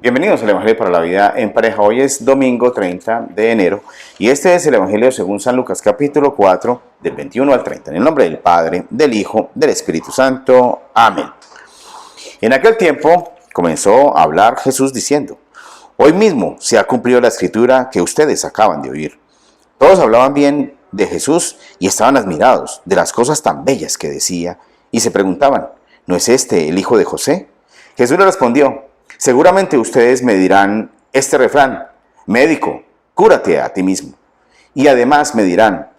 Bienvenidos al Evangelio para la Vida en Pareja. Hoy es domingo 30 de enero y este es el Evangelio según San Lucas capítulo 4 del 21 al 30. En el nombre del Padre, del Hijo, del Espíritu Santo. Amén. En aquel tiempo comenzó a hablar Jesús diciendo: Hoy mismo se ha cumplido la escritura que ustedes acaban de oír. Todos hablaban bien de Jesús y estaban admirados de las cosas tan bellas que decía y se preguntaban: ¿no es este el hijo de José? Jesús le respondió: Seguramente ustedes me dirán este refrán: médico, cúrate a ti mismo. Y además me dirán: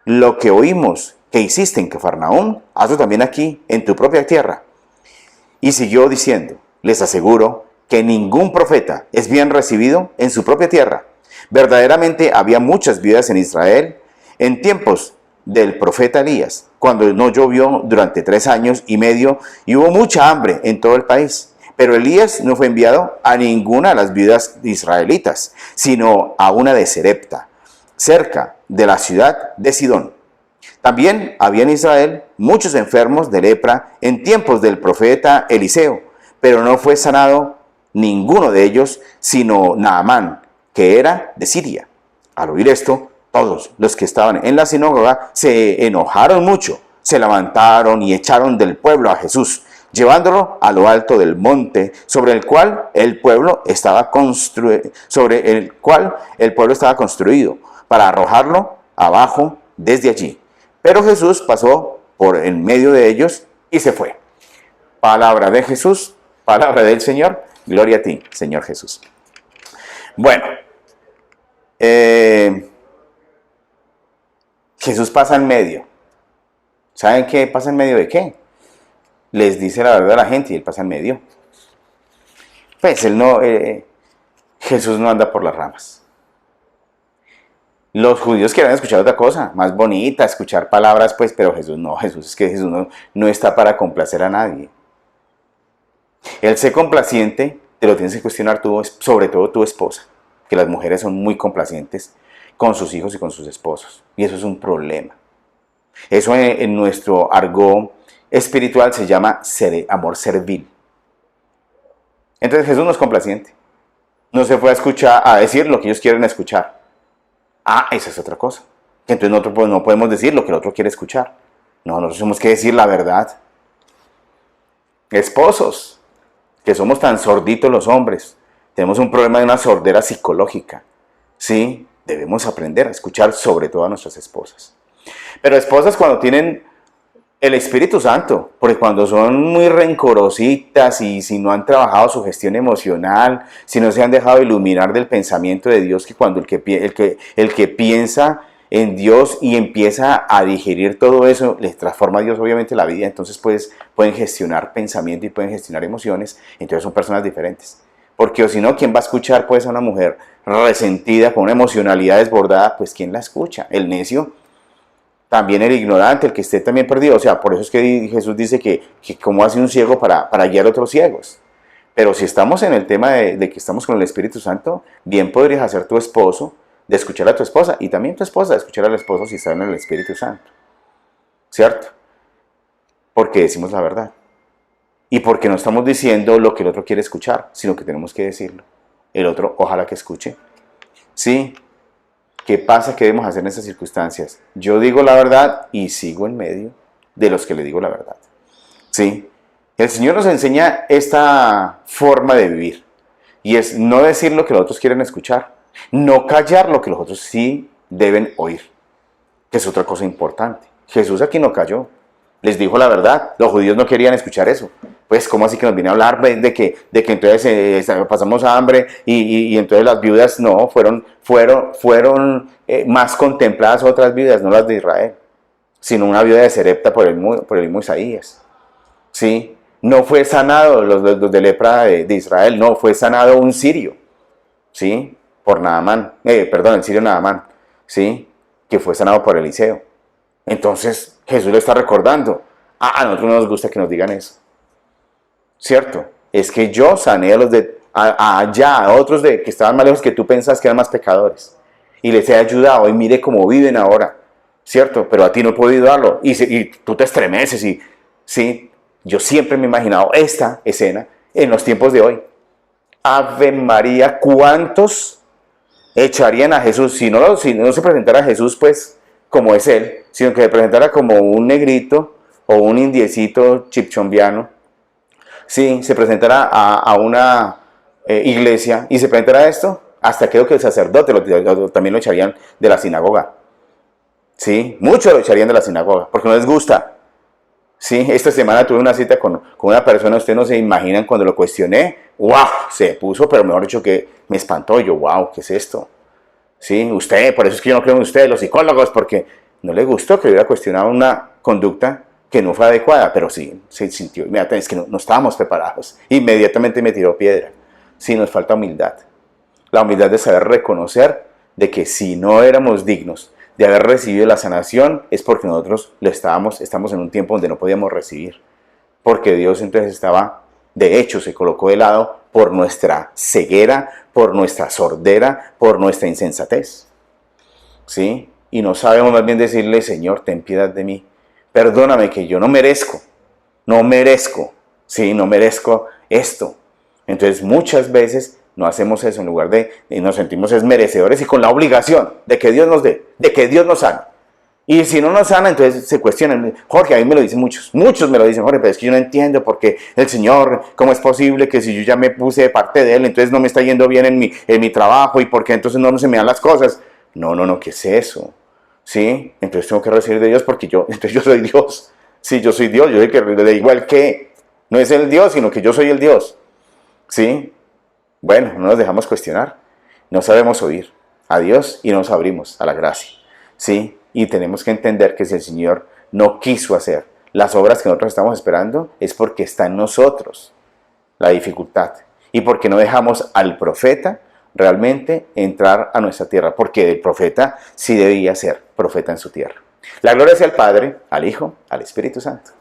lo que oímos que hiciste en Cafarnaúm, hazlo también aquí, en tu propia tierra. Y siguió diciendo: les aseguro que ningún profeta es bien recibido en su propia tierra. Verdaderamente había muchas viudas en Israel en tiempos del profeta Elías, cuando no llovió durante 3 años y medio y hubo mucha hambre en todo el país. Pero Elías no fue enviado a ninguna de las viudas israelitas, sino a una de Serepta, cerca de la ciudad de Sidón. También había en Israel muchos enfermos de lepra en tiempos del profeta Eliseo, pero no fue sanado ninguno de ellos, sino Naamán, que era de Siria. Al oír esto, todos los que estaban en la sinagoga se enojaron mucho, se levantaron y echaron del pueblo a Jesús, llevándolo a lo alto del monte sobre el cual el pueblo estaba construido, para arrojarlo abajo desde allí. Pero Jesús pasó por en medio de ellos y se fue. Palabra de Jesús, palabra del Señor. Gloria a ti, Señor Jesús. Bueno, Jesús pasa en medio. ¿Saben qué pasa en medio de qué? Les dice la verdad a la gente y él pasa en medio. Pues Jesús no anda por las ramas. Los judíos quieren escuchar otra cosa, más bonita, escuchar palabras, pues, pero Jesús no está para complacer a nadie. El ser complaciente te lo tienes que cuestionar tú, sobre todo tu esposa, que las mujeres son muy complacientes con sus hijos y con sus esposos, y eso es un problema. Eso en nuestro argot espiritual se llama amor servil. Entonces Jesús no es complaciente. No se fue a decir lo que ellos quieren escuchar. Esa es otra cosa. Que entonces nosotros no podemos decir lo que el otro quiere escuchar. No, nosotros tenemos que decir la verdad. Esposos, que somos tan sorditos los hombres, tenemos un problema de una sordera psicológica. Sí, debemos aprender a escuchar sobre todo a nuestras esposas. Pero esposas cuando tienen el Espíritu Santo, porque cuando son muy rencorositas y si no han trabajado su gestión emocional, si no se han dejado iluminar del pensamiento de Dios, que cuando el que piensa en Dios y empieza a digerir todo eso, les transforma a Dios obviamente la vida, entonces pues pueden gestionar pensamiento y pueden gestionar emociones, entonces son personas diferentes. Porque o si no, ¿quién va a escuchar pues a una mujer resentida, con una emocionalidad desbordada? Pues ¿quién la escucha? El necio. También el ignorante, el que esté también perdido. O sea, por eso es que Jesús dice que cómo hace un ciego para guiar a otros ciegos. Pero si estamos en el tema de que estamos con el Espíritu Santo, bien podrías hacer tu esposo de escuchar a tu esposa y también tu esposa de escuchar al esposo si está en el Espíritu Santo. ¿Cierto? Porque decimos la verdad. Y porque no estamos diciendo lo que el otro quiere escuchar, sino que tenemos que decirlo. El otro ojalá que escuche. ¿Sí? ¿Qué pasa? ¿Qué debemos hacer en esas circunstancias? Yo digo la verdad y sigo en medio de los que le digo la verdad. ¿Sí? El Señor nos enseña esta forma de vivir. Y es no decir lo que los otros quieren escuchar. No callar lo que los otros sí deben oír. Que es otra cosa importante. Jesús aquí no calló. Les dijo la verdad. Los judíos no querían escuchar eso. Pues, ¿cómo así que nos viene a hablar de que entonces pasamos hambre y entonces las viudas no, fueron más contempladas otras viudas, no las de Israel, sino una viuda de Serepta por el mismo Isaías? ¿Sí? No fue sanado los de lepra de Israel, no, fue sanado un sirio, ¿sí? Por Naamán, el sirio Naamán, ¿sí? Que fue sanado por Eliseo. Entonces, Jesús le está recordando, a nosotros no nos gusta que nos digan eso. ¿Cierto? Es que yo sané a otros que estaban más lejos que tú pensas que eran más pecadores. Y les he ayudado y mire cómo viven ahora. ¿Cierto? Pero a ti no he podido darlo. Y tú te estremeces. ¿Sí? Yo siempre me he imaginado esta escena en los tiempos de hoy. Ave María, ¿cuántos echarían a Jesús? Si no se presentara a Jesús, pues, como es Él, sino que se presentara como un negrito o un indiecito chipchombiano, si se presentara a una iglesia y se presentara esto, hasta creo que el sacerdote también lo echarían de la sinagoga. ¿Sí? Muchos lo echarían de la sinagoga, porque no les gusta. Sí, esta semana tuve una cita con una persona, ustedes no se imaginan cuando lo cuestioné, ¡wow! Se puso, pero mejor dicho que me espantó, yo, ¡wow! ¿Qué es esto? Sí, usted, por eso es que yo no creo en ustedes, los psicólogos, porque no le gustó que hubiera cuestionado una conducta que no fue adecuada, pero sí, se sintió, inmediatamente, es que no estábamos preparados, inmediatamente me tiró piedra. Sí, nos falta humildad, la humildad de saber reconocer de que si no éramos dignos de haber recibido la sanación, es porque nosotros estamos en un tiempo donde no podíamos recibir, porque Dios entonces estaba, de hecho, se colocó de lado por nuestra ceguera, por nuestra sordera, por nuestra insensatez, ¿sí? Y no sabemos más bien decirle, Señor, ten piedad de mí, perdóname que yo no merezco, ¿sí? No merezco esto. Entonces muchas veces no hacemos eso, en lugar de nos sentimos merecedores y con la obligación de que Dios nos dé, de que Dios nos sane. Y si no nos sana, entonces se cuestionan. Jorge, a mí me lo dicen muchos me lo dicen, Jorge, pero es que yo no entiendo por qué el Señor, cómo es posible que si yo ya me puse de parte de Él, entonces no me está yendo bien en mi trabajo y por qué entonces no se me dan las cosas. No, ¿qué es eso? ¿Sí? Entonces tengo que recibir de Dios porque entonces yo soy Dios. Sí, yo soy Dios, yo soy que le igual que, no es el Dios, sino que yo soy el Dios. ¿Sí? Bueno, no nos dejamos cuestionar, no sabemos oír a Dios y no nos abrimos a la gracia, ¿sí? Y tenemos que entender que si el Señor no quiso hacer las obras que nosotros estamos esperando, es porque está en nosotros la dificultad y porque no dejamos al profeta realmente entrar a nuestra tierra, porque el profeta sí debía ser profeta en su tierra. La gloria sea al Padre, al Hijo, al Espíritu Santo.